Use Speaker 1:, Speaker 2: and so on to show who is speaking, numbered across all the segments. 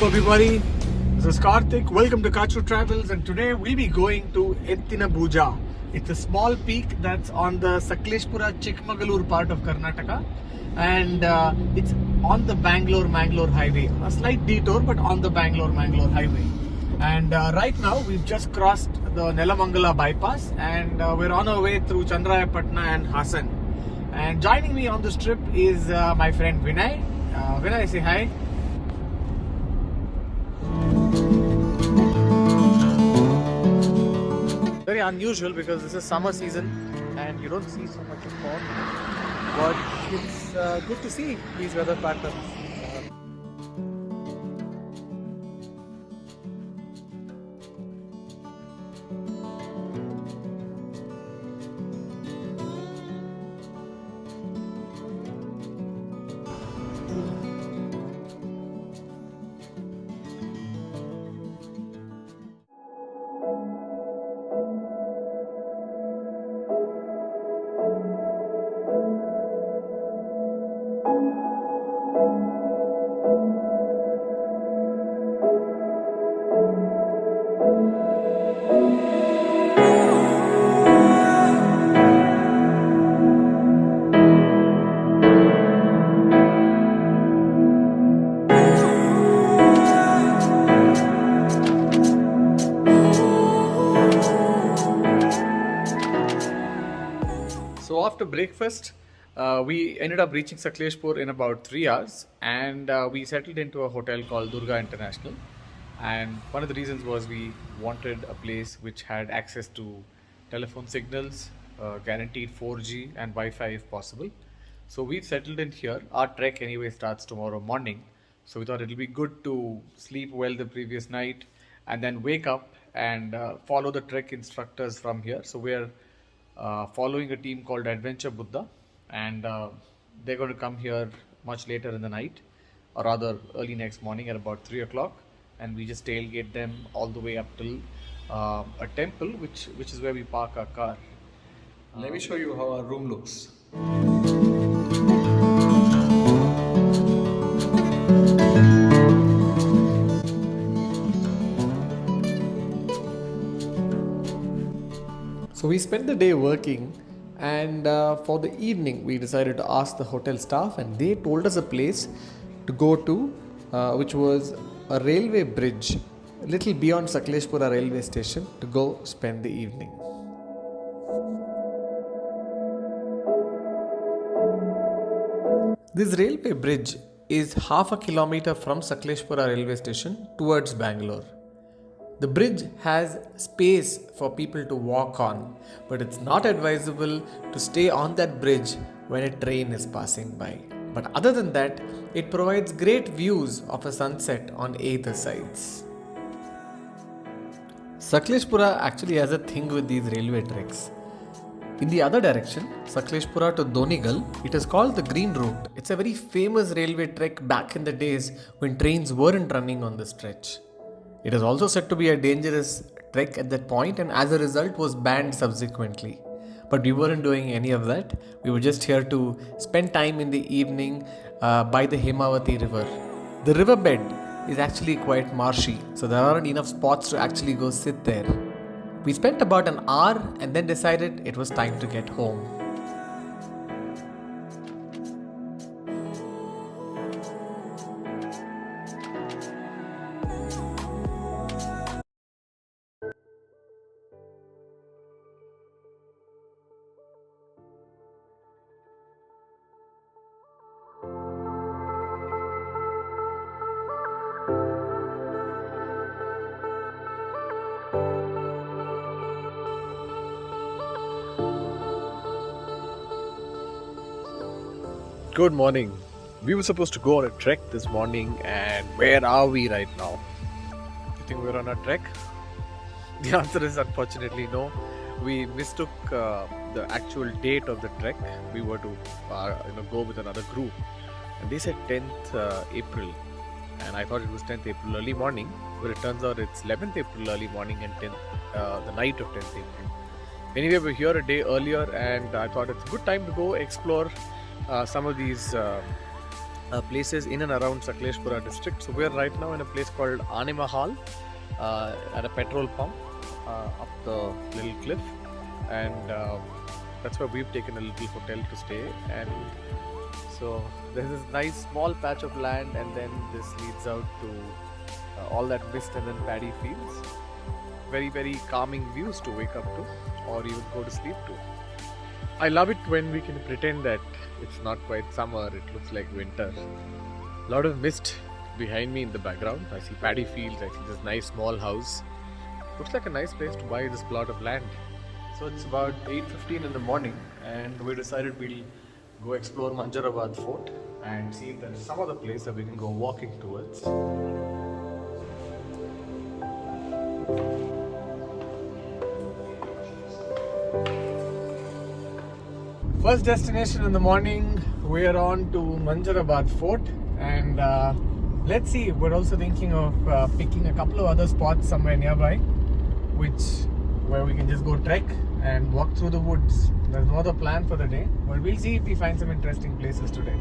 Speaker 1: everybody. This is Karthik. Welcome to Kachu Travels, and today we'll be going to Ettinabhuja. It's a small peak that's on the Sakleshpura Chikmagalur part of Karnataka, and it's on the Bangalore-Mangalore highway. A slight detour, but on the Bangalore-Mangalore highway. And right now we've just crossed the Nelamangala bypass, and we're on our way through Chandrayapatna and Hassan. And joining me on this trip is my friend Vinay. Vinay, say hi. Very unusual because this is summer season and you don't see so much of fog, but it's good to see these weather patterns. So after breakfast, we ended up reaching Sakleshpur in about 3 hours, and we settled into a hotel called Durga International. And one of the reasons was we wanted a place which had access to telephone signals, guaranteed 4G and Wi-Fi if possible. So we've settled in here. Our trek anyway starts tomorrow morning, so we thought it'll be good to sleep well the previous night and then wake up and follow the trek instructors from here. So we're following a team called Adventure Buddha, and they're going to come here much later in the night, or rather early next morning at about 3 o'clock, and we just tailgate them all the way up till a temple, which is where we park our car.
Speaker 2: Let me show you how our room looks.
Speaker 1: So we spent the day working, and for the evening we decided to ask the hotel staff, and they told us a place to go to, which was a railway bridge a little beyond Sakleshpura railway station, to go spend the evening. This railway bridge is half a kilometer from Sakleshpura railway station towards Bangalore. The bridge has space for people to walk on, but it's not advisable to stay on that bridge when a train is passing by. But other than that, it provides great views of a sunset on either sides. Sakleshpura actually has a thing with these railway treks. In the other direction, Sakleshpura to Donigal, it is called the Green Route. It's a very famous railway trek back in the days when trains weren't running on the stretch. It is also said to be a dangerous trek at that point, and as a result was banned subsequently. But we weren't doing any of that. We were just here to spend time in the evening by the Hemavati river. The riverbed is actually quite marshy, so there aren't enough spots to actually go sit there. We spent about an hour and then decided it was time to get home. Good morning. We were supposed to go on a trek this morning, and where are we right now? You think we're on a trek? The answer is unfortunately no. We mistook the actual date of the trek. We were to go with another group, and they said 10th April, and I thought it was 10th April early morning, but it turns out it's 11th April early morning and the night of 10th April. Anyway, we're here a day earlier, and I thought it's a good time to go explore some of these places in and around Sakleshpura district. So we are right now in a place called Animahal at a petrol pump up the little cliff, and that's where we've taken a little hotel to stay. And so there's this nice small patch of land, and then this leads out to all that mist and then paddy fields. Very, very calming views to wake up to or even go to sleep to. I love it when we can pretend that it's not quite summer, it looks like winter. A lot of mist behind me in the background. I see paddy fields, I see this nice small house. Looks like a nice place to buy this plot of land. So it's about 8:15 in the morning, and we decided we'll go explore Manjarabad Fort and see if there's some other place that we can go walking towards. First destination in the morning, we are on to Manjarabad Fort, and let's see, we're also thinking of picking a couple of other spots somewhere nearby, where we can just go trek and walk through the woods. There's no other plan for the day, but we'll see if we find some interesting places today.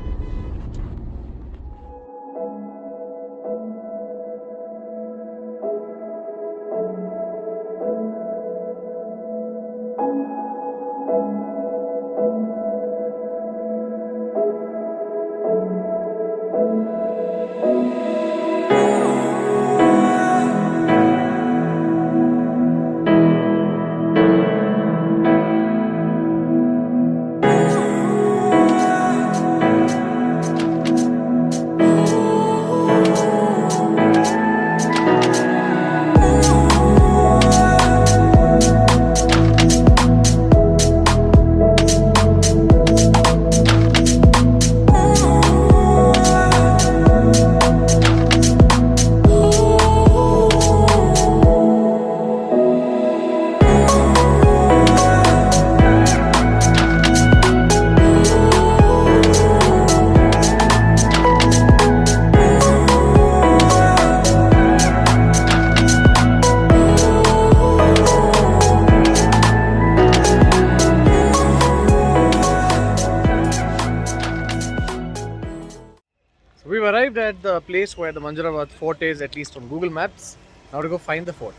Speaker 1: We've arrived at the place where the Manjarabad Fort is, at least on Google Maps. Now to go find the fort.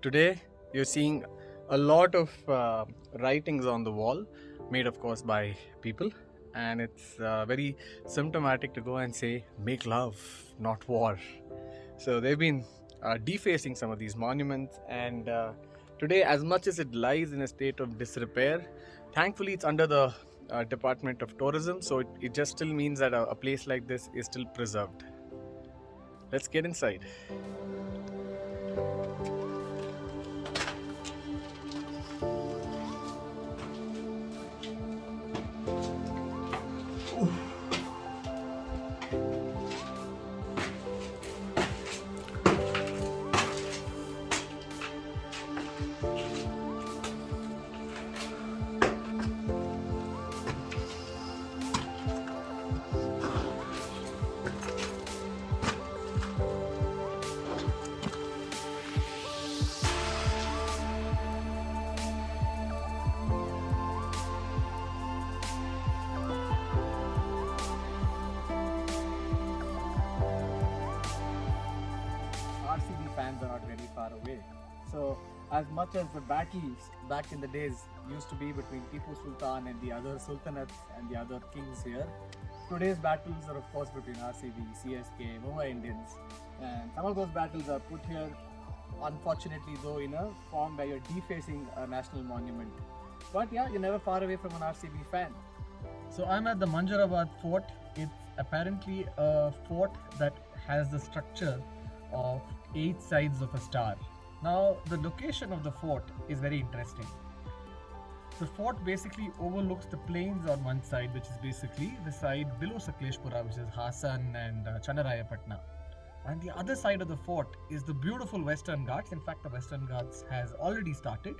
Speaker 1: Today you're seeing a lot of writings on the wall, made of course by people, and it's very symptomatic to go and say make love, not war. So they've been defacing some of these monuments, and today, as much as it lies in a state of disrepair, thankfully it's under the Department of Tourism, so it just still means that a place like this is still preserved. Let's get inside. So as much as the battles back in the days used to be between Tipu Sultan and the other sultanates and the other kings here, today's battles are of course between RCB, CSK, Mumbai Indians, and some of those battles are put here, unfortunately though, in a form where you're defacing a national monument. But yeah, you're never far away from an RCB fan. So I'm at the Manjarabad fort. It's apparently a fort that has the structure of 8 sides of a star. Now the location of the fort is very interesting. The fort basically overlooks the plains on one side, which is basically the side below Sakleshpura, which is Hassan and Chanarayapatna. And the other side of the fort is the beautiful Western Ghats. In fact, the Western Ghats has already started.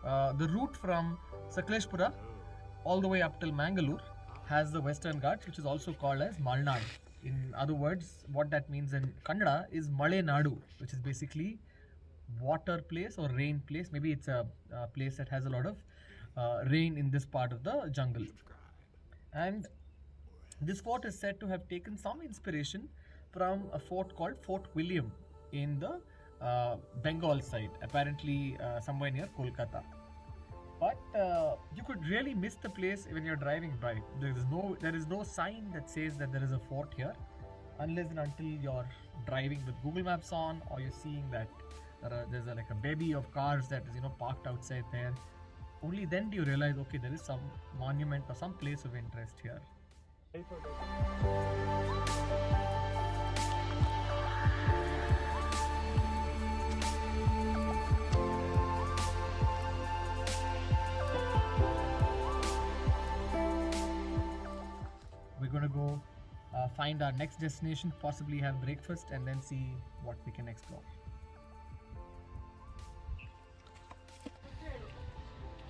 Speaker 1: The route from Sakleshpura all the way up till Mangalore has the Western Ghats, which is also called as Malnad. In other words, what that means in Kannada is Male Nadu, which is basically water place or rain place. Maybe it's a place that has a lot of rain in this part of the jungle. And this fort is said to have taken some inspiration from a fort called Fort William in the Bengal side, apparently somewhere near Kolkata. But you could really miss the place when you're driving by. There is no sign that says that there is a fort here, unless and until you're driving with Google Maps on, or you're seeing that there's like a bevy of cars that is parked outside there. Only then do you realize, okay, there is some monument or some place of interest here. We're going to go find our next destination, possibly have breakfast, and then see what we can explore.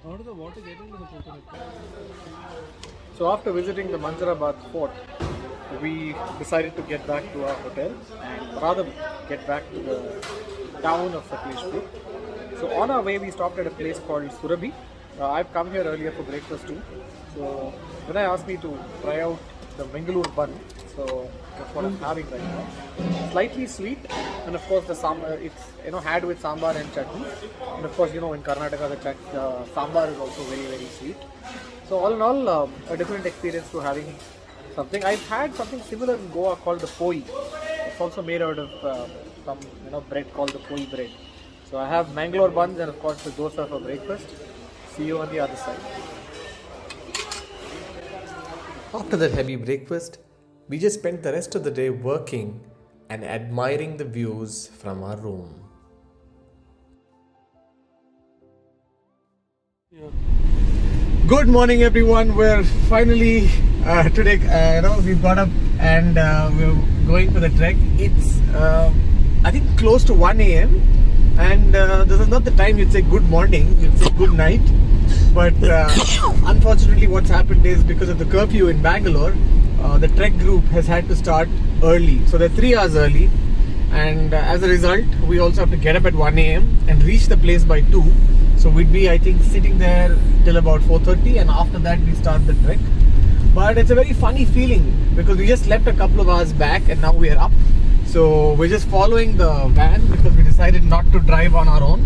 Speaker 2: How do the water get into the coconut?
Speaker 1: So after visiting the Manjarabad fort, we decided to get back to our hotel and rather get back to the town of Sakleshpur. So on our way, we stopped at a place called Surabhi. I've come here earlier for breakfast too. So when I asked me to try out the Mangalore bun, so that's what I'm having right now. Slightly sweet, and of course the it's had with sambar and chutney. And of course in Karnataka the sambar is also very, very sweet. So all in all, a different experience to having something. I've had something similar in Goa called the poi. It's also made out of some bread called the poi bread. So I have Mangalore buns and of course the dosa for breakfast. See you on the other side.
Speaker 3: After that heavy breakfast, we just spent the rest of the day working and admiring the views from our room.
Speaker 1: Good morning, everyone. We're finally today. We got up and we're going for the trek. It's I think close to 1 a.m. and this is not the time you'd say good morning. You'd say good night. But unfortunately, what's happened is because of the curfew in Bangalore, the trek group has had to start early. So they're 3 hours early, and as a result, we also have to get up at 1 a.m. and reach the place by 2. So we'd be, I think, sitting there till about 4:30, and after that we start the trek. But it's a very funny feeling because we just slept a couple of hours back and now we are up. So we're just following the van because we decided not to drive on our own.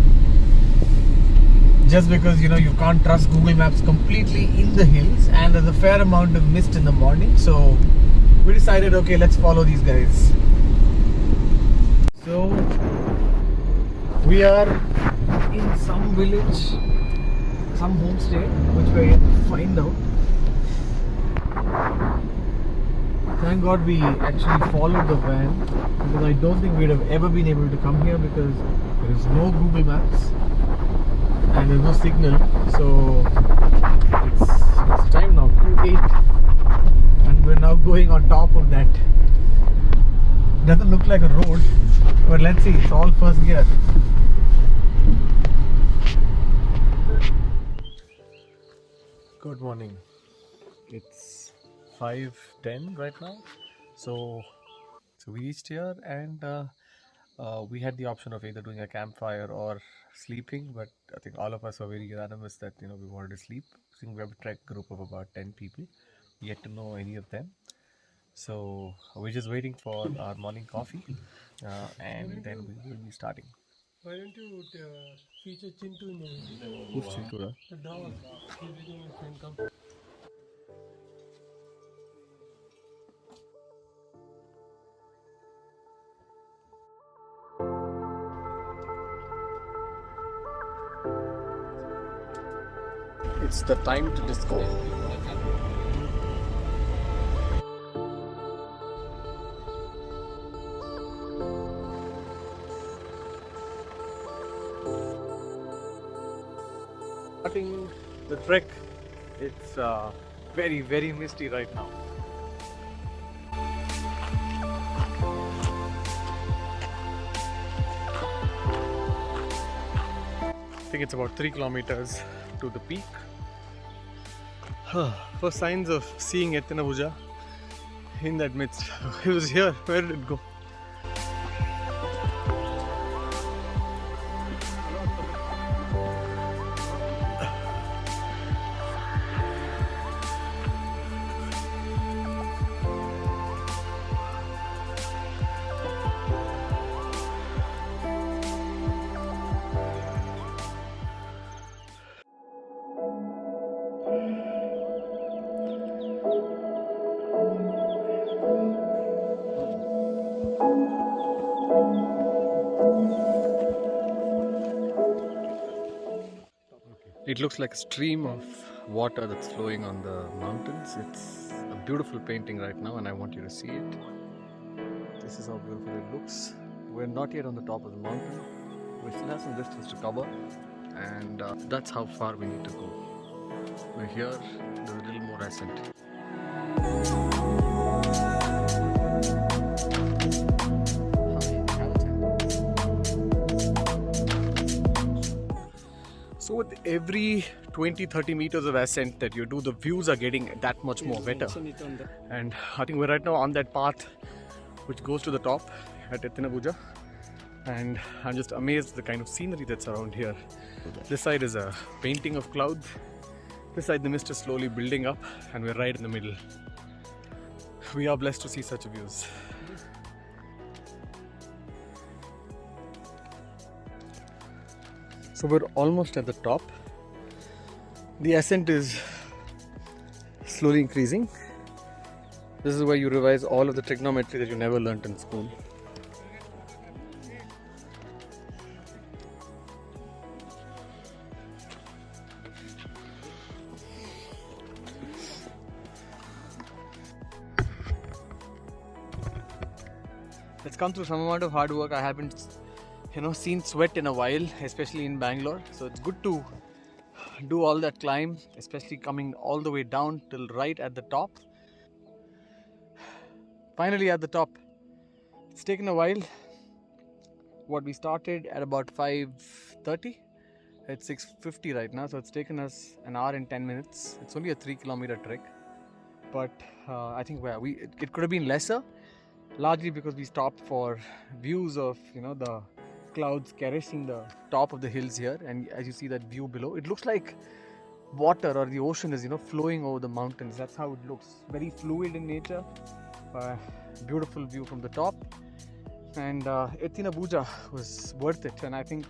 Speaker 1: Just because you can't trust Google Maps completely in the hills, and there's a fair amount of mist in the morning. So we decided, okay, let's follow these guys. So we are in some village, some homestay, which we're yet to find out. Thank God we actually followed the van, because I don't think we'd have ever been able to come here because there is no Google Maps and there's no signal. So it's time now, 2:08, and we're now going on top of that. Doesn't look like a road, but let's see. It's all first gear. Good morning. It's 5:10 right now. So we reached here, and we had the option of either doing a campfire or sleeping, but I think all of us were very unanimous that we wanted to sleep. I think we have a trek group of about 10 people, yet to know any of them. So we're just waiting for our morning coffee, and then we will be starting.
Speaker 2: Why don't you feature Chintu in the movie?
Speaker 1: Who's Chintura?
Speaker 2: The dog. He's becoming a friend. Come.
Speaker 1: It's the time to disco. Starting the trek, it's very, very misty right now. I think it's about 3 kilometers to the peak. First signs of seeing Etinabuja in that midst. It was here. Where did it go? It looks like a stream of water that's flowing on the mountains. It's a beautiful painting right now, and I want you to see it. This is how beautiful it looks. We're not yet on the top of the mountain. We still have some distance to cover, and that's how far we need to go. We're here, there's a little more ascent. So with every 20-30 meters of ascent that you do, the views are getting that much more better. And I think we're right now on that path which goes to the top at Etinabuja. And I'm just amazed at the kind of scenery that's around here. This side is a painting of clouds. This side the mist is slowly building up, and we're right in the middle. We are blessed to see such views. So we're almost at the top. The ascent is slowly increasing. This is where you revise all of the trigonometry that you never learnt in school. It's come through some amount of hard work. I haven't seen sweat in a while, especially in Bangalore. So it's good to do all that climb, especially coming all the way down till right at the top. Finally at the top. It's taken a while. What we started at about 5:30. It's 6:50 right now, so it's taken us an hour and 10 minutes. It's only a 3-kilometer trek, but I think it could have been lesser, largely because we stopped for views of the clouds caressing the top of the hills here, and as you see that view below, it looks like water or the ocean is flowing over the mountains. That's how it looks, very fluid in nature. Beautiful view from the top, and Etinabuja was worth it. And I think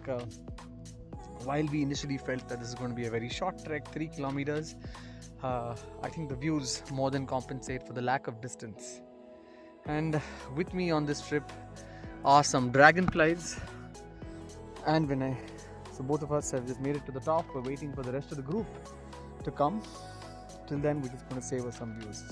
Speaker 1: while we initially felt that this is going to be a very short trek, 3 kilometers, I think the views more than compensate for the lack of distance. And with me on this trip are some dragonflies and Vinay. So both of us have just made it to the top. We're waiting for the rest of the group to come. Till then, we're just going to savor some views.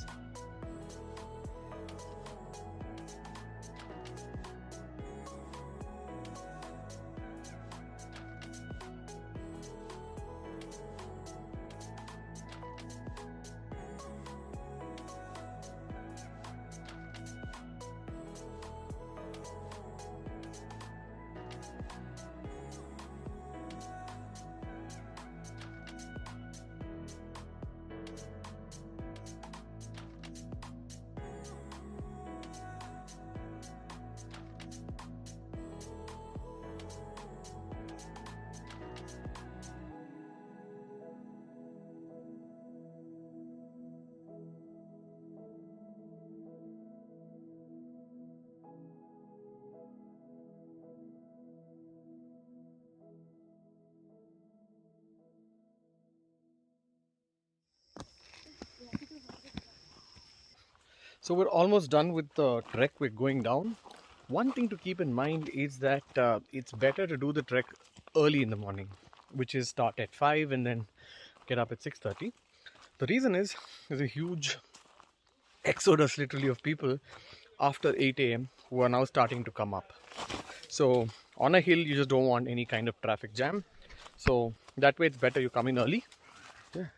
Speaker 1: So we're almost done with the trek. We're going down. One thing to keep in mind is that it's better to do the trek early in the morning, which is start at 5 and then get up at 6:30. The reason is there's a huge exodus literally of people after 8 a.m. who are now starting to come up. So on a hill you just don't want any kind of traffic jam. So that way it's better you come in early. Yeah.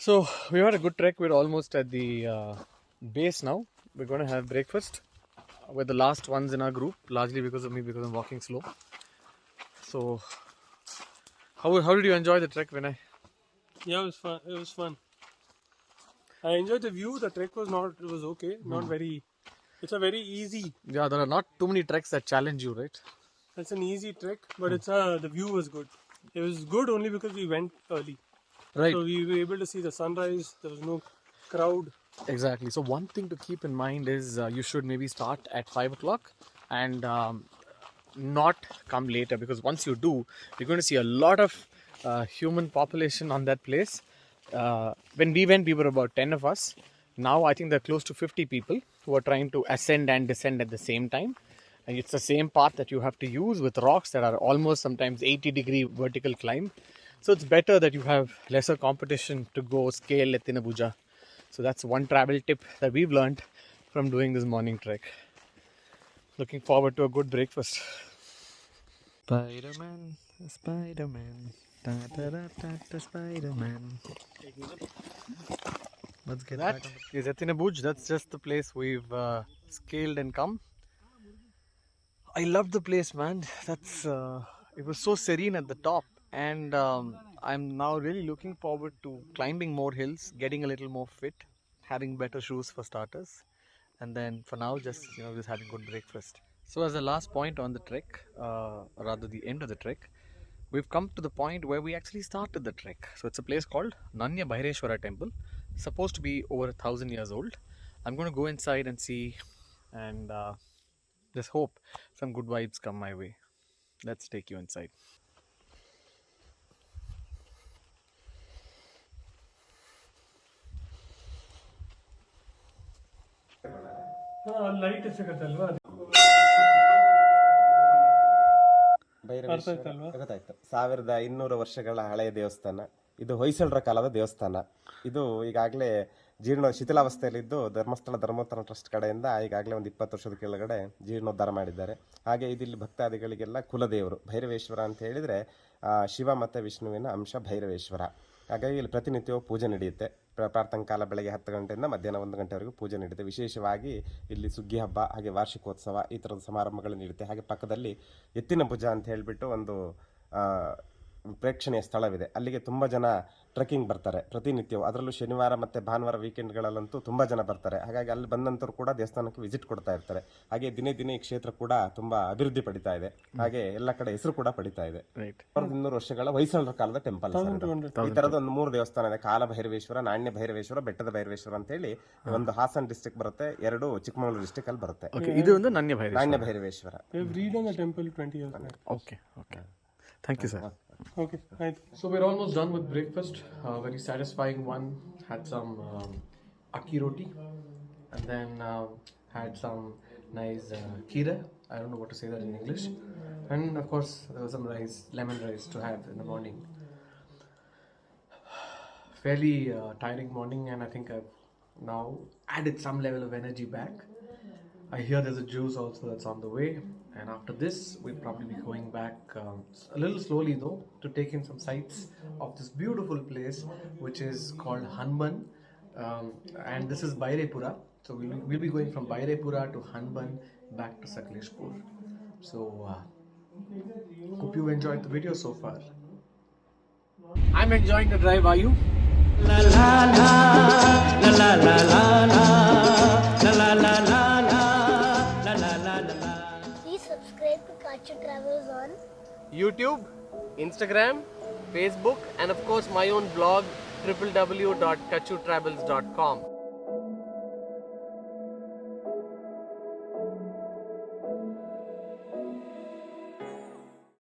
Speaker 1: So we had a good trek. We're almost at the base now. We're going to have breakfast. We're the last ones in our group, largely because of me, because I'm walking slow. So how did you enjoy the trek, Vinay?
Speaker 2: Yeah, it was fun. It was fun. I enjoyed the view. The trek was not. It was okay. Not very. It's a very easy.
Speaker 1: Yeah, there are not too many treks that challenge you, right?
Speaker 2: It's an easy trek, but the view was good. It was good only because we went early.
Speaker 1: Right.
Speaker 2: So we were able to see the sunrise. There was no crowd.
Speaker 1: Exactly. So one thing to keep in mind is you should maybe start at 5 o'clock and not come later, because once you do, you're going to see a lot of human population on that place. When we went, we were about 10 of us. Now I think there are close to 50 people who are trying to ascend and descend at the same time. And it's the same path that you have to use with rocks that are almost sometimes 80-degree vertical climb. So it's better that you have lesser competition to go scale at Thinabuja. So that's one travel tip that we've learned from doing this morning trek. Looking forward to a good breakfast. Spider-Man, Spider-Man, da-da-da-da-da, Spider-Man. Let's get that back. Is Thinabuja. That's just the place we've scaled and come. I love the place, man. That's it was so serene at the top, and I'm now really looking forward to climbing more hills, getting a little more fit, having better shoes for starters, and then for now just having good breakfast. So as the last point on the trek, or rather the end of the trek, we've come to the point where we actually started the trek. So it's a place called Nanya Bhaireshwara Temple, supposed to be over 1,000 years old. I'm going to go inside and see, and just hope some good vibes come my way. Let's take you inside.
Speaker 2: Light ಸಿಗತ್ತಲ್ವಾ
Speaker 4: ಭೈರವೇಶ್ವರ ಗೊತ್ತಾಯ್ತು. 1200 ವರ್ಷಗಳ ಹಳೆಯ ದೇವಸ್ಥಾನ ಇದು. ಹೊಯ್ಸಳರ ಕಾಲದ ದೇವಸ್ಥಾನ ಇದು. ಈಗಾಗಲೇ ಶಿಥಿಲಾವಸ್ಥೆಯಲ್ಲಿದ್ದು ಧರ್ಮಸ್ಥಳ ಧರ್ಮೋತ್ಥಾನ ಟ್ರಸ್ಟ್ ಕಡೆಯಿಂದ ಈಗಾಗಲೇ ಒಂದು 20 ವರ್ಷದ ಕೆಳಗಡೆ ಜೀರ್ಣೋದ್ಧಾರ ಮಾಡಿದ್ದಾರೆ. ಹಾಗೆ ಇಲ್ಲಿ ಭಕ್ತಾದಿಗಳಿಗೆಲ್ಲ ಕುಲದೇವರು ಭೈರವೇಶ್ವರ ಅಂತ ಹೇಳಿದರೆ ಶಿವ ಮತ್ತು ವಿಷ್ಣುವಿನ ಅಂಶ ಭೈರವೇಶ್ವರ. ಹಾಗಾಗಿ ಇಲ್ಲಿ ಪ್ರತಿನಿತ್ಯವೂ ಪೂಜೆ ನಡೆಯುತ್ತೆ. ಪ್ರಾರ್ಥನಾ ಕಾಲ ಬೆಳಗ್ಗೆ 10 ಗಂಟೆಯಿಂದ ಮಧ್ಯಾಹ್ನ 1 ಗಂಟೆವರೆಗೂ ಪೂಜೆ ನಡೆಯುತ್ತೆ. ವಿಶೇಷವಾಗಿ ಇಲ್ಲಿ ಸುಗ್ಗಿ ಹಬ್ಬ ಹಾಗೆ ವಾರ್ಷಿಕೋತ್ಸವ ಈ ಥರದ ಸಮಾರಂಭಗಳು ನಡೆಯುತ್ತೆ. ಹಾಗೆ ಪಕ್ಕದಲ್ಲಿ ಎತ್ತಿನ ಭುಜ ಅಂತ ಹೇಳಿಬಿಟ್ಟು ಒಂದು ಪ್ರೇಕ್ಷಣೀಯ ಸ್ಥಳವಿದೆ. ಅಲ್ಲಿಗೆ ತುಂಬ ಜನ ಟ್ರೆಕ್ಕಿಂಗ್ ಬರ್ತಾರೆ ಪ್ರತಿನಿತ್ಯವೂ. ಅದರಲ್ಲೂ ಶನಿವಾರ ಮತ್ತು ಭಾನುವಾರ ವೀಕೆಂಡ್ಗಳಲ್ಲಂತೂ ತುಂಬ ಜನ ಬರ್ತಾರೆ. ಹಾಗಾಗಿ ಅಲ್ಲಿ ಬಂದಂತರು ಕೂಡ ದೇವಸ್ಥಾನಕ್ಕೆ ವಿಸಿಟ್ ಕೊಡ್ತಾ ಇರ್ತಾರೆ. ಹಾಗೆ ದಿನೇ ದಿನೇ ಈ ಕ್ಷೇತ್ರ ಕೂಡ ತುಂಬ ಅಭಿವೃದ್ಧಿ ಪಡಿತಾ ಇದೆ. ಹಾಗೆ ಎಲ್ಲ ಕಡೆ ಹೆಸರು ಕೂಡ ಪಡಿತಾ ಇದೆ. 1200 ವರ್ಷಗಳ ಹೊಯ್ಸಳರ ಕಾಲದ ಟೆಂಪಲ್. ಈ ಥರದ ಒಂದು 3 ದೇವಸ್ಥಾನ ಇದೆ. ಕಾಲ ಭೈರವೇಶ್ವರ, ನಾಣ್ಯ ಭೈರವೇಶ್ವರ, ಬೆಟ್ಟದ ಭೈರವೇಶ್ವರ ಅಂತ ಹೇಳಿ. ಒಂದು ಹಾಸನ್ ಡಿಸ್ಟ್ರಿಕ್ಟ್ ಬರುತ್ತೆ, 2 ಚಿಕ್ಕಮಗಳೂರು ಡಿಸ್ಟ್ರಿಕ್ಟ್ ಅಲ್ಲಿ ಬರುತ್ತೆ.
Speaker 1: ಇದು ಒಂದು ನಾಣ್ಯ
Speaker 4: Bhairaveshwara.
Speaker 2: Temple 20 years back.
Speaker 1: Okay. Thank you, sir.
Speaker 2: Okay, right.
Speaker 1: So we're almost done with breakfast. Very satisfying one. Had some akki roti, and then had some nice kheera. I don't know what to say that in English. And of course there was some rice, lemon rice to have in the morning. Fairly tiring morning, and I think I've now added some level of energy back. I hear there's a juice also that's on the way, and after this we'll probably be going back a little slowly though, to take in some sights of this beautiful place which is called Hanban, and this is Bairepura. So we'll be going from Bairepura to Hanban back to Sakleshpur. So hope you enjoyed the video so far. I'm enjoying the drive, are you? La la la la la la la la la la la.
Speaker 5: Please subscribe to Kachu Travels on
Speaker 3: YouTube, Instagram, Facebook, and of course my own blog www.kachutravels.com.